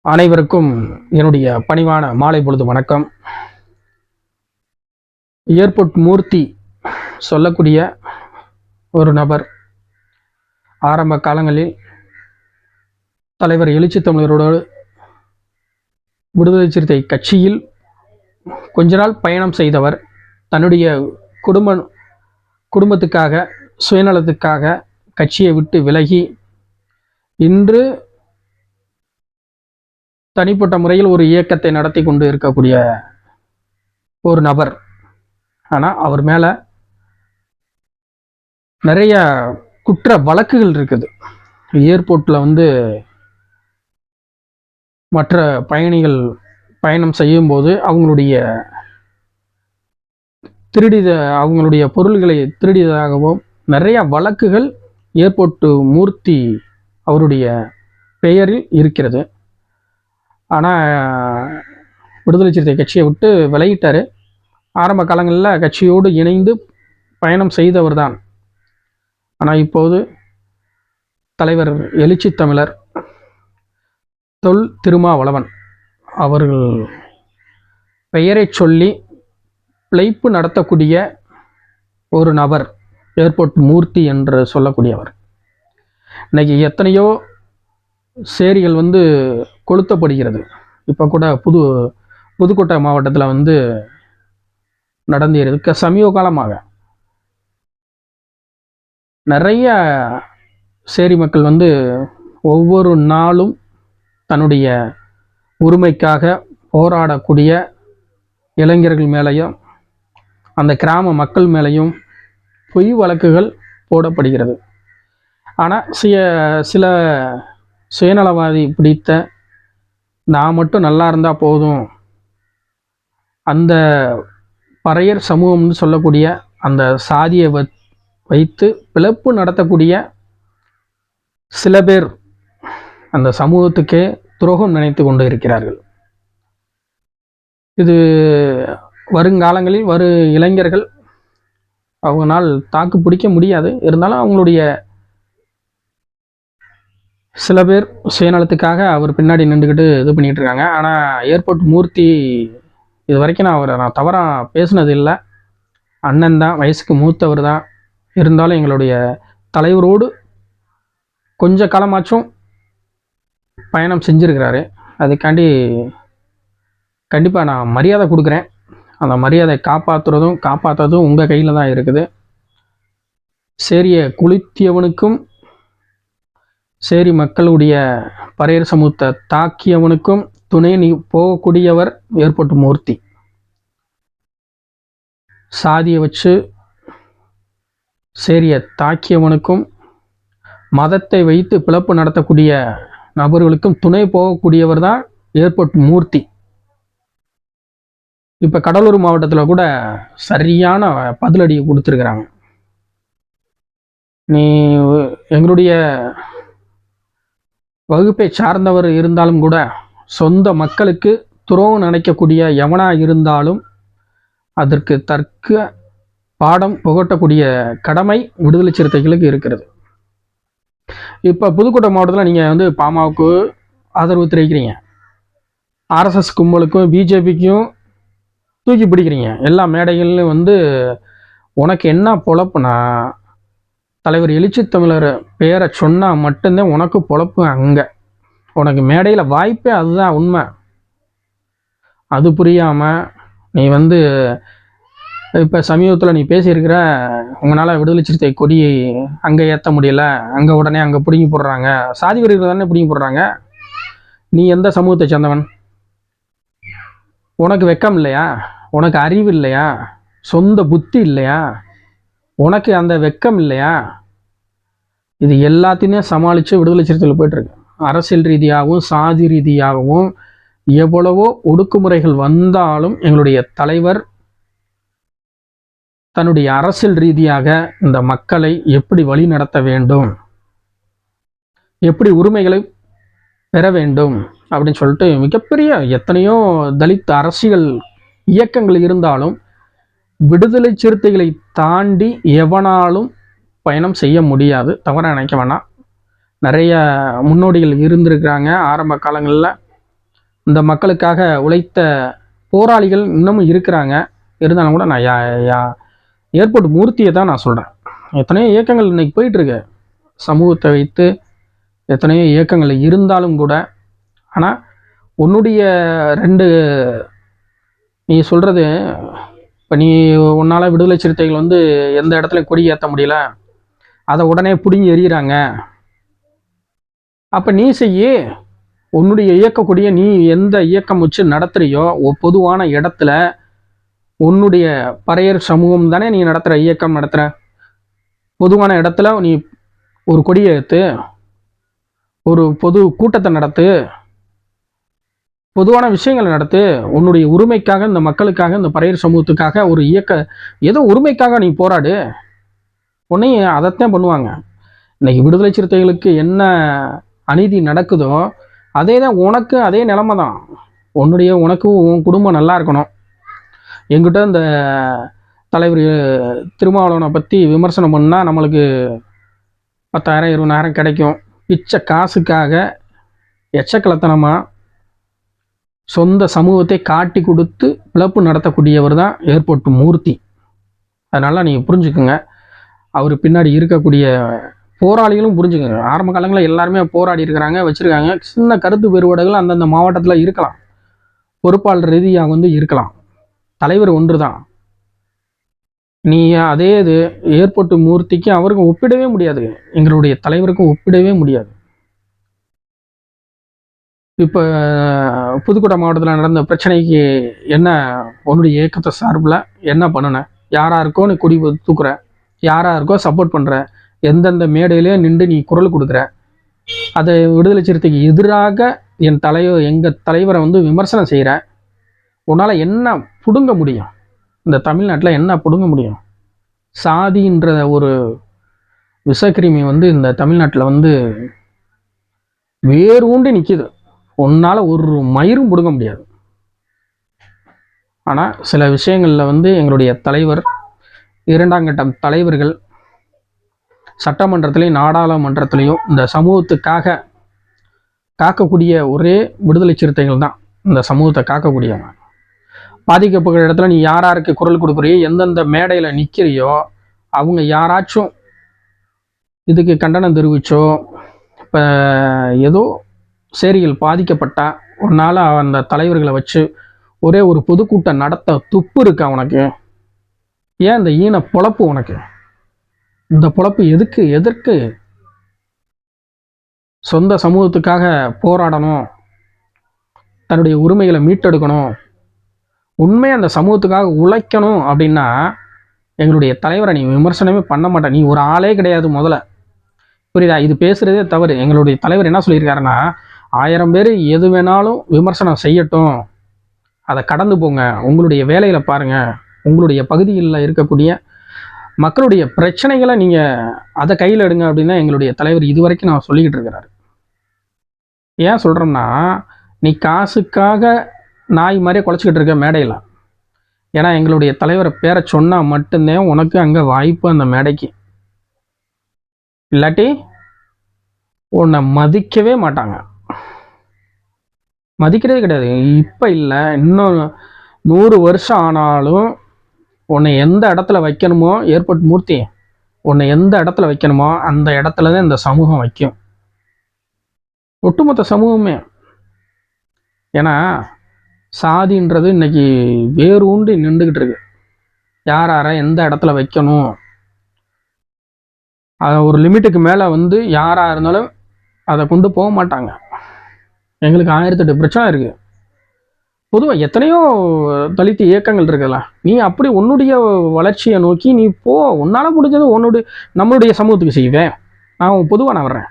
அனைவருக்கும் என்னுடைய பணிவான மாலை பொழுது வணக்கம். ஏர்போர்ட் மூர்த்தி சொல்லக்கூடிய ஒரு நபர் ஆரம்ப காலங்களில் தலைவர் எழுச்சி தமிழரோடு விடுதலை சிறுத்தை கட்சியில் கொஞ்ச நாள் பயணம் செய்தவர். தன்னுடைய குடும்பத்துக்காக சுயநலத்துக்காக கட்சியை விட்டு விலகி இன்று தனிப்பட்ட முறையில் ஒரு இயக்கத்தை நடத்தி கொண்டு இருக்கக்கூடிய ஒரு நபர். ஆனால் அவர் மேலே நிறைய குற்ற வழக்குகள் இருக்குது. ஏர்போர்ட்டில் மற்ற பயணிகள் பயணம் செய்யும்போது அவங்களுடைய பொருள்களை திருடியதாகவும் நிறைய வழக்குகள் ஏர்போர்ட் மூர்த்தி அவருடைய பெயரில் இருக்கிறது. ஆனால் விடுதலை சிறுத்தை கட்சியை விட்டு விலகிட்டார். ஆரம்ப காலங்களில் கட்சியோடு இணைந்து பயணம் செய்தவர் தான். ஆனால் இப்போது தலைவர் எழுச்சி தமிழர் தொல் திருமாவளவன் அவர்கள் பெயரை சொல்லி பிழைப்பு நடத்தக்கூடிய ஒரு நபர் ஏர்போர்ட் மூர்த்தி என்று சொல்லக்கூடியவர். இன்னைக்கு எத்தனையோ சேரிகள் கொளுத்தப்படுகிறது. இப்போ கூட புதுக்கோட்டை மாவட்டத்தில் நடந்திருக்கு. சமீப காலமாக நிறைய சேரி மக்கள் ஒவ்வொரு நாளும் தன்னுடைய உரிமைக்காக போராடக்கூடிய இளைஞர்கள் மேலேயும் அந்த கிராம மக்கள் மேலேயும் பொய் வழக்குகள் போடப்படுகிறது. ஆனால் சில சுயநலவாதி பிடித்த நான் மட்டும் நல்லா இருந்தால் போதும், அந்த பறையர் சமூகம்னு சொல்லக்கூடிய அந்த சாதியை வைத்து பிளப்பு நடத்தக்கூடிய சில பேர் அந்த சமூகத்துக்கே துரோகம் நினைத்து கொண்டு இருக்கிறார்கள். இது வருங்காலங்களில் இளைஞர்கள் அவங்களால் தாக்கு பிடிக்க முடியாது. இருந்தாலும் அவங்களுடைய சில பேர் சுயநலத்துக்காக அவர் பின்னாடி நின்றுக்கிட்டு இது பண்ணிகிட்டு இருக்காங்க. ஆனால் ஏர்போர்ட் மூர்த்தி இது வரைக்கும் நான் தவறாக பேசுனது இல்லை. அண்ணன் தான், வயசுக்கு மூத்தவர் தான். இருந்தாலும் எங்களுடைய தலைவரோடு கொஞ்ச காலமாச்சும் பயணம் செஞ்சுருக்கிறாரு. அதுக்காண்டி கண்டிப்பாக நான் மரியாதை கொடுக்குறேன். அந்த மரியாதை காப்பாற்றுறதும் உங்கள் கையில் தான் இருக்குது. சேரியை குளித்தியவனுக்கும் சேரி மக்களுடைய பறையர் சமூகத்தை தாக்கியவனுக்கும் துணை போகக்கூடியவர் ஏர்போர்ட் மூர்த்தி. சாதியை வச்சு சேரியை தாக்கியவனுக்கும் மதத்தை வைத்து பிளப்பு நடத்தக்கூடிய நபர்களுக்கும் துணை போகக்கூடியவர் தான் ஏர்போர்ட் மூர்த்தி. இப்போ கடலூர் மாவட்டத்தில் கூட சரியான பதிலடியை கொடுத்துருக்குறாங்க. நீ எங்களுடைய வகுப்பை சார்ந்தவர் இருந்தாலும் கூட சொந்த மக்களுக்கு துரோகம் நினைக்கக்கூடிய எவனா இருந்தாலும் அதற்கு தர்க்க பாடம் புகட்டக்கூடிய கடமை விடுதலை சிறுத்தைகளுக்கு இருக்கிறது. இப்போ புதுக்கோட்டை மாவட்டத்தில் நீங்கள் பாமகவுக்கு ஆதரவு தெரிவிக்கிறீங்க, ஆர்எஸ்எஸ் கும்பலுக்கும் பிஜேபிக்கும் தூக்கி பிடிக்கிறீங்க. எல்லா மேடைகள்லையும் உனக்கு என்ன பொழப்புனா தலைவர் எழுச்சி தமிழர் பேரை சொன்னால் மட்டும்தான் உனக்கு பொழப்பு. அங்கே உனக்கு மேடையில் வாய்ப்பே அதுதான் உண்மை. அது புரியாமல் நீ இப்போ சமீபத்தில் நீ பேசியிருக்கிற உங்களால் விடுதலை சிறுத்தை கொடி அங்கே ஏற்ற முடியல, அங்கே உடனே அங்கே பிடுங்கி போடுறாங்க, சாதி வரிகள் தானே பிடுங்கி போடுறாங்க. நீ எந்த சமூகத்தை சேர்ந்தவன்? உனக்கு வெக்கம் இல்லையா? உனக்கு அறிவு இல்லையா? சொந்த புத்தி இல்லையா? உனக்கு அந்த வெக்கம் இல்லையா? இது எல்லாத்தையுமே சமாளித்து விடுதலை சிறுத்தையில் போயிட்டுருக்கு. அரசியல் ரீதியாகவும் சாதி ரீதியாகவும் எவ்வளவோ ஒடுக்குமுறைகள் வந்தாலும் எங்களுடைய தலைவர் தன்னுடைய அரசியல் ரீதியாக இந்த மக்களை எப்படி வழி நடத்த வேண்டும், எப்படி உரிமைகளை பெற வேண்டும் அப்படின்னு சொல்லிட்டு மிகப்பெரிய எத்தனையோ தலித் அரசியல் இயக்கங்கள் இருந்தாலும் விடுதலை சிறுத்தைகளை தாண்டி எவனாலும் பயணம் செய்ய முடியாது. தவறாக நினைக்க வேணாம். நிறைய முன்னோடிகள் இருந்திருக்கிறாங்க. ஆரம்ப காலங்களில் இந்த மக்களுக்காக உழைத்த போராளிகள் இன்னமும் இருக்கிறாங்க. இருந்தாலும் கூட நான் ஏர்போர்ட் மூர்த்தியை தான் நான் சொல்கிறேன். எத்தனையோ இயக்கங்கள் இன்னைக்கு போயிட்டுருக்கு சமூகத்தை வைத்து, எத்தனையோ இயக்கங்கள் இருந்தாலும் கூட. ஆனால் உன்னுடைய ரெண்டு நீ சொல்கிறது, இப்போ நீ உன்னால் விடுதலை சிறுத்தைகள் வந்து எந்த இடத்துல கொடி ஏற்ற முடியல, அதை உடனே பிடுங்கி எறிகிறாங்க. அப்போ நீ செய்ய உன்னுடைய இயக்கக்கூடிய நீ எந்த இயக்கம் வச்சு நடத்துகிறியோ பொதுவான இடத்துல உன்னுடைய பறையர் சமூகம் தானே நீ நடத்துகிற இயக்கம் நடத்துகிற பொதுவான இடத்துல நீ ஒரு கொடியை ஏற்று, ஒரு பொது கூட்டத்தை நடத்து, பொதுவான விஷயங்களை நடத்து. உன்னுடைய உரிமைக்காக, இந்த மக்களுக்காக, இந்த பறையர் சமூகத்துக்காக ஒரு ஏதோ உரிமைக்காக நீ போராடு. உன்னையும் அதைத்தான் பண்ணுவாங்க. இன்னைக்கு விடுதலை சிறுத்தைகளுக்கு என்ன அநீதி நடக்குதோ அதே தான் உனக்கு, அதே நிலைமை தான். உனக்கும் உன் குடும்பம் நல்லா இருக்கணும். என்கிட்ட இந்த தலைவர் திருமாவளவனை பற்றி விமர்சனம் பண்ணால் நம்மளுக்கு 10,000 20,000 கிடைக்கும். பிச்சை காசுக்காக எச்சக்கலத்தனமாக சொந்த சமூகத்தை காட்டி கொடுத்து பிளப்பு நடத்தக்கூடியவர் தான் ஏர்போர்ட் மூர்த்தி. அதனால் நீங்கள் புரிஞ்சுக்குங்க, அவர் பின்னாடி இருக்கக்கூடிய போராளிகளும் புரிஞ்சுக்கங்க. ஆரம்ப காலங்களில் எல்லாருமே போராடி இருக்கிறாங்க, வச்சுருக்காங்க. சின்ன கருத்து வேறுபாடுகள் அந்தந்த மாவட்டத்தில் இருக்கலாம், பொறுப்பாளர் ரீதியாக வந்து இருக்கலாம். தலைவர் ஒன்று தான். நீ அதே இது ஏர்போர்ட் மூர்த்திக்கு அவருக்கும் ஒப்பிடவே முடியாது, எங்களுடைய தலைவருக்கும் ஒப்பிடவே முடியாது. இப்போ புதுக்கோட்டை மாவட்டத்தில் நடந்த பிரச்சனைக்கு என்ன உன்னுடைய இயக்கத்தை சார்பில் என்ன பண்ணுன? யாராருக்கோ நீ கொடி தூக்குற, யாராருக்கோ சப்போர்ட் பண்ணுற, எந்தெந்த மேடையிலே நின்று நீ குரல் கொடுக்குற. அதை விடுதலை சிறுத்தைக்கு எதிராக எங்கள் தலைவரை வந்து விமர்சனம் செய்கிற. உன்னால் என்ன பிடுங்க முடியும்? இந்த தமிழ்நாட்டில் என்ன பிடுங்க முடியும்? சாதின்ற ஒரு விஷக்கிருமி வந்து இந்த தமிழ்நாட்டில் வந்து வேரூண்டி நிற்கிது. உன்னால் ஒரு மயிரும் பிடுங்க முடியாது. ஆனால் சில விஷயங்களில் வந்து எங்களுடைய தலைவர், இரண்டாம் கட்ட தலைவர்கள் சட்டமன்றத்திலையும் நாடாளுமன்றத்திலையும் இந்த சமூகத்துக்காக காக்கக்கூடிய ஒரே விடுதலை சிறுத்தைகள் தான் இந்த சமூகத்தை காக்கக்கூடியவங்க. பாதிக்கப்படுகிற இடத்துல நீ யாராருக்கு குரல் கொடுக்குறியோ, எந்தெந்த மேடையில் நிற்கிறியோ அவங்க யாராச்சும் இதுக்கு கண்டனம் தெரிவிச்சோ, இப்போ ஏதோ சேரிகள் பாதிக்கப்பட்டா உன்னால் அந்த தலைவர்களை வச்சு ஒரே ஒரு பொதுக்கூட்டம் நடத்த துப்பு இருக்கா உனக்கு? ஏன் இந்த ஈன பொழப்பு உனக்கு? இந்த பொழப்பு எதற்கு? சொந்த சமூகத்துக்காக போராடணும், தன்னுடைய உரிமைகளை மீட்டெடுக்கணும், உண்மையாக அந்த சமூகத்துக்காக உழைக்கணும் அப்படின்னா எங்களுடைய தலைவரை நீ விமர்சனமே பண்ண மாட்டேன். நீ ஒரு ஆளே கிடையாது முதல்ல, புரியுதா? இது பேசுகிறதே தவறு. எங்களுடைய தலைவர் என்ன சொல்லியிருக்காருன்னா, 1000 பேர் எது வேணாலும் விமர்சனம் செய்யட்டும், அதை கடந்து போங்க, உங்களுடைய வேலையில் பாருங்கள், உங்களுடைய பகுதிகளில் இருக்கக்கூடிய மக்களுடைய பிரச்சனைகளை நீங்கள் அதை கையில் எடுங்க அப்படின்னு தான் எங்களுடைய தலைவர் இதுவரைக்கும் நான் சொல்லிக்கிட்டு இருக்கிறாரு. ஏன் சொல்கிறோம்னா, நீ காசுக்காக நாய் மாதிரியே குலைச்சிக்கிட்டு இருக்க மேடையில். ஏன்னா எங்களுடைய தலைவரை பேரை சொன்னால் மட்டும்தான் உனக்கு அங்கே வாய்ப்பு அந்த மேடைக்கு. இல்லாட்டி உன்னை மதிக்கவே மாட்டாங்க, மதிக்கிறதே கிடையாது. இப்போ இல்லை, இன்னும் 100 வருஷம் ஆனாலும் உன்னை எந்த இடத்துல வைக்கணுமோ, ஏர்போர்ட் மூர்த்தி உன்னை எந்த இடத்துல வைக்கணுமோ அந்த இடத்துல தான் இந்த சமூகம் வைக்கும், ஒட்டுமொத்த சமூகமே. ஏன்னா சாதின்றது இன்னைக்கு வேரூண்டி நின்றுக்கிட்டு இருக்கு. யாரை எந்த இடத்துல வைக்கணும், அதை ஒரு லிமிட்டுக்கு மேலே வந்து யாராக இருந்தாலும் அதை கொண்டு போக மாட்டாங்க. எங்களுக்கு 1008 பிரச்சனை இருக்குது. பொதுவாக எத்தனையோ தலித்து இயக்கங்கள் இருக்குல்ல, நீ அப்படி உன்னுடைய வளர்ச்சியை நோக்கி நீ போ. உன்னால் முடிஞ்சது நம்மளுடைய சமூகத்துக்கு செய்வேன். நான் பொதுவாக நான் வர்றேன்.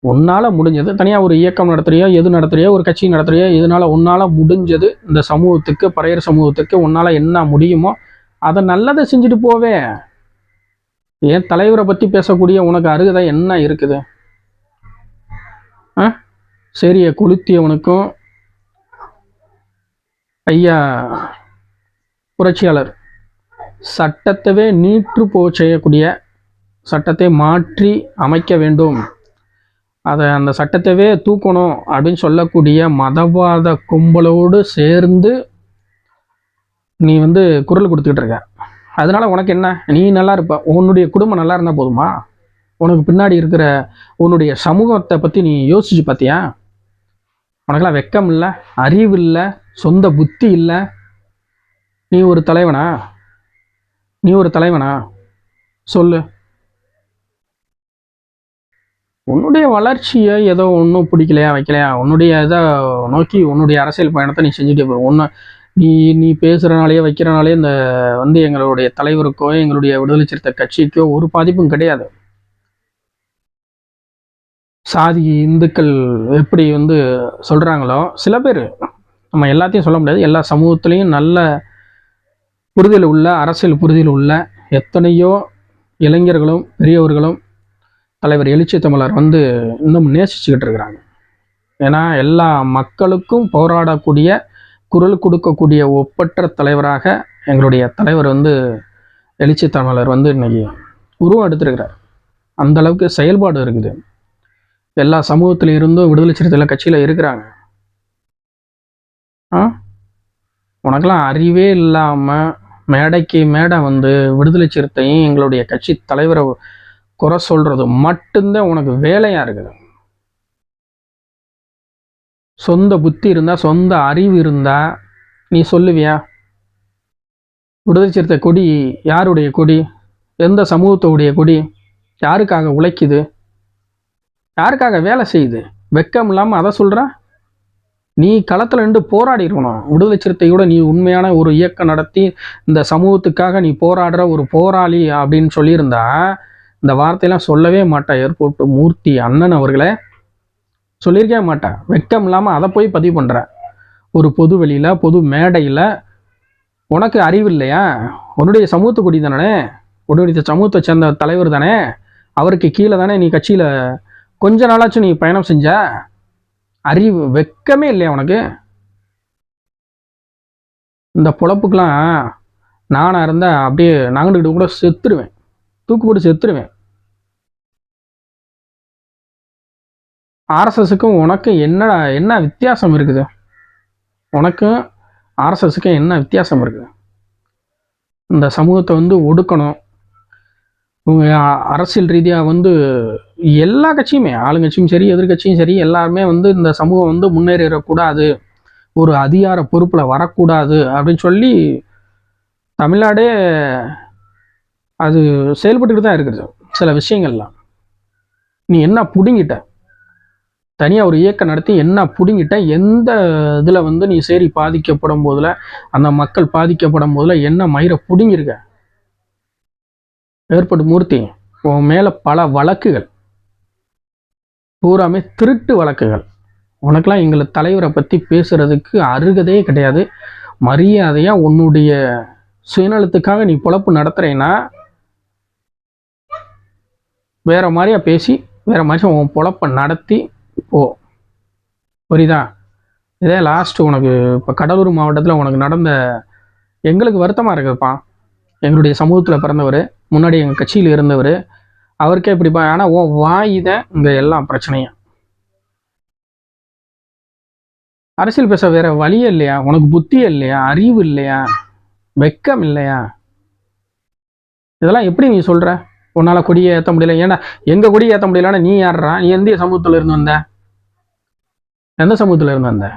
உன்னால் முடிஞ்சது தனியாக ஒரு இயக்கம் நடத்துறியோ, எது நடத்துறியோ, ஒரு கட்சி நடத்துறியோ, இதனால் உன்னால் முடிஞ்சது இந்த சமூகத்துக்கு, பறையர் சமூகத்துக்கு உன்னால் என்ன முடியுமோ அதை நல்லதை செஞ்சுட்டு போவே. ஏன் தலைவரை பற்றி பேசக்கூடிய உனக்கு அருகதை என்ன இருக்குது? சரியை கொளுத்தியவனுக்கும் ஐயா புரட்சியாளர் சட்டத்தவே நீற்று செய்யக்கூடிய, சட்டத்தை மாற்றி அமைக்க வேண்டும், அதை அந்த சட்டத்தவே தூக்கணும் அப்படின்னு சொல்லக்கூடிய மதவாத கும்பலோடு சேர்ந்து நீ குரல் கொடுத்துக்கிட்டு இருக்க. அதனால உனக்கு என்ன, நீ நல்லா இருப்ப, உன்னுடைய குடும்பம் நல்லா இருந்தால் போதுமா? உனக்கு பின்னாடி இருக்கிற உன்னுடைய சமூகத்தை பற்றி நீ யோசிச்சு பார்த்தியா? உனக்கெல்லாம் வெக்கம் இல்லை, அறிவு இல்லை, சொந்த புத்தி இல்லை. நீ ஒரு தலைவனா? நீ ஒரு தலைவனா சொல்லு. உன்னுடைய வளர்ச்சியை ஏதோ ஒன்றும் பிடிக்கலையா வைக்கலையா, உன்னுடைய இதை நோக்கி உன்னுடைய அரசியல் பயணத்தை நீ செஞ்சுட்டே போகிற. ஒன்று நீ நீ பேசுகிறனாலேயே வைக்கிறனாலே இந்த எங்களுடைய தலைவருக்கோ எங்களுடைய விடுதலை சிறுத்தை கட்சிக்கோ ஒரு பாதிப்பும் கிடையாது. சாதி இந்துக்கள் எப்படி சொல்கிறாங்களோ சில பேர், நம்ம எல்லாத்தையும் சொல்ல முடியாது, எல்லா சமூகத்துலேயும் நல்ல புரிதல் உள்ள, அரசியல் புரிதல் உள்ள எத்தனையோ இளைஞர்களும் பெரியவர்களும் தலைவர் எழுச்சி தமிழர் இன்னும் நேசிச்சுக்கிட்டு இருக்கிறாங்க. ஏன்னா எல்லா மக்களுக்கும் போராடக்கூடிய, குரல் கொடுக்கக்கூடிய ஒப்பற்ற தலைவராக எங்களுடைய தலைவர் எழுச்சி தமிழர் இன்னைக்கு உருவம் எடுத்திருக்கிறார். அந்த அளவுக்கு செயல்பாடு இருக்குது. எல்லா சமூகத்தில இருந்தும் விடுதலை சிறுத்தைகள் கட்சியில் இருக்கிறாங்க. உனக்கெல்லாம் அறிவே இல்லாமல் மேடைக்கு மேடை விடுதலை சிறுத்தையும் எங்களுடைய கட்சி தலைவரை குறை சொல்றது மட்டும்தான் உனக்கு வேலையா இருக்குது. சொந்த புத்தி இருந்தா, சொந்த அறிவு இருந்தா நீ சொல்லுவியா? விடுதலை சிறுத்தை கொடி யாருடைய கொடி? எந்த சமூகத்துடைய கொடி? யாருக்காக உழைக்குது? யாருக்காக வேலை செய்யுது? வெக்கம் இல்லாமல் அதை சொல்ற? நீ களத்தில் நின்று போராடி இருக்கணும். விடுதலை சிறுத்தையோட நீ உண்மையான ஒரு இயக்கம் நடத்தி இந்த சமூகத்துக்காக நீ போராடுற ஒரு போராளி அப்படின்னு சொல்லியிருந்தா இந்த வார்த்தையெல்லாம் சொல்லவே மாட்டா. ஏர்போர்ட் மூர்த்தி அண்ணன் அவர்களே சொல்லியிருக்கவே மாட்டா. வெக்கம் இல்லாமல் அதை போய் பதிவு பண்ணுற. ஒரு பொது வெளியில், பொது மேடையில் உனக்கு அறிவு இல்லையா? உன்னுடைய சமூகத்து கொடி தானே, உன்னுடைய சமூகத்தை சேர்ந்த தலைவர் தானே, அவருக்கு கீழே தானே நீ கட்சியில் கொஞ்ச நாளாச்சும் நீ பயணம் செஞ்ச. அறிவு வெக்கமே இல்லையா உனக்கு? இந்த பொழப்புக்கெல்லாம் நானாக இருந்தால் அப்படியே நாங்கள்கிட்ட கூட செத்துருவேன், தூக்கு போட்டு செத்துருவேன். ஆர்எஸ்எஸுக்கும் உனக்கும் என்ன வித்தியாசம் இருக்குது? உனக்கும் ஆர்எஸ்எஸுக்கும் என்ன வித்தியாசம் இருக்குது? இந்த சமூகத்தை ஒடுக்கணும். இவங்க அரசியல் ரீதியாக எல்லா கட்சியுமே, ஆளுங்கட்சியும் சரி எதிர்கட்சியும் சரி, எல்லாருமே இந்த சமூகம் முன்னேறிடக்கூடாது, ஒரு அதிகார பொறுப்பில் வரக்கூடாது அப்படின்னு சொல்லி தமிழ்நாடே அது செயல்பட்டுக்கிட்டு தான் இருக்குது. சில விஷயங்கள்லாம் நீ என்ன பிடுங்கிட்ட? தனியாக ஒரு இயக்கம் நடத்தி என்ன பிடுங்கிட்ட? எந்த இதில் நீ சரி பாதிக்கப்படும் போதில், அந்த மக்கள் பாதிக்கப்படும் போதில் என்ன மயிரை பிடுங்கிருக்க? ஏற்பட்டு மூர்த்தி, உன் மேலே பல வழக்குகள் பூராமே திருட்டு வழக்குகள். உனக்கெல்லாம் எங்களை தலைவரை பற்றி பேசுறதுக்கு அருகதே கிடையாது. மரியாதையாக உன்னுடைய சுயநலத்துக்காக நீ பொழப்பு நடத்துறேன்னா வேற மாதிரியா பேசி வேற மாதிரி உன் பொழப்பை நடத்தி போ. புரியுதா? இதே லாஸ்ட் உனக்கு இப்போ கடலூர் மாவட்டத்தில் உனக்கு நடந்த, எங்களுக்கு வருத்தமாக இருக்குதுப்பா. எங்களுடைய சமூகத்தில் பிறந்தவர், முன்னாடி எங்கள் கட்சியில் இருந்தவர், அவருக்கே இப்படிப்பா. ஆனால் ஓ வாய் தான் இங்கே எல்லாம் பிரச்சனையும். அரசியல் பேச வேற வழியே இல்லையா? உனக்கு புத்தியே இல்லையா? அறிவு இல்லையா? வெக்கம் இல்லையா? இதெல்லாம் எப்படி நீ சொல்ற? உன்னால கொடியை ஏற்ற முடியல. ஏன்னா எங்க கொடியை ஏற்ற முடியலன்னா நீ யாரா? நீ எந்த சமூகத்துல இருந்து வந்த? எந்த சமூகத்துல இருந்து வந்த?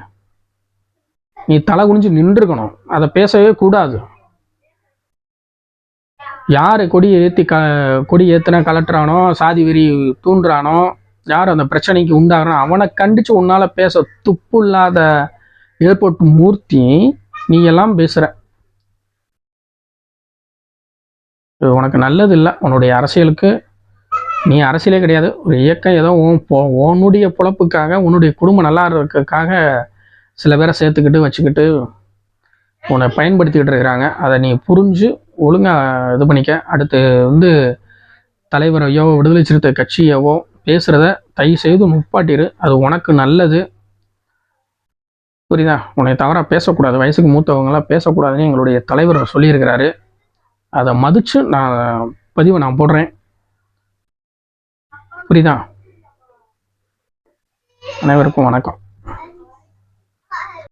நீ தலை குனிஞ்சு நின்றுக்கணும். அதை பேசவே கூடாது. யாரு கொடி ஏத்தின கலட்டுறானோ, சாதி வெறி தூண்டுறானோ, யார் அந்த பிரச்சனைக்கு உண்டாகிறானோ அவனை கண்டிச்சு உன்னால பேச துப்பு இல்லாத ஏர்போர்ட் மூர்த்தி நீ எல்லாம் பேசுற. உனக்கு நல்லது இல்லை. உன்னுடைய அரசியலுக்கு நீ அரசியலே கிடையாது. ஒரு இயக்கம் ஏதோ உன்னுடைய பொழப்புக்காக, உன்னுடைய குடும்பம் நல்லா இருக்கிறதுக்காக சில பேரை சேர்த்துக்கிட்டு வச்சுக்கிட்டு உன்னை பயன்படுத்திக்கிட்டு இருக்கிறாங்க. அதை நீ புரிஞ்சு ஒழுங்காக இது பண்ணிக்க. அடுத்து தலைவரையோ விடுதலை சிறுத்தை கட்சியவோ பேசுகிறத தயவு செய்து முப்பாட்டிரு. அது உனக்கு நல்லது. புரியுதா? உன்னை தவறாக பேசக்கூடாது, வயசுக்கு மூத்தவங்களாம் பேசக்கூடாதுன்னு எங்களுடைய தலைவர் சொல்லியிருக்கிறாரு. அதை மதித்து பதிவை நான் போடுறேன். புரியுதா? அனைவருக்கும் வணக்கம்.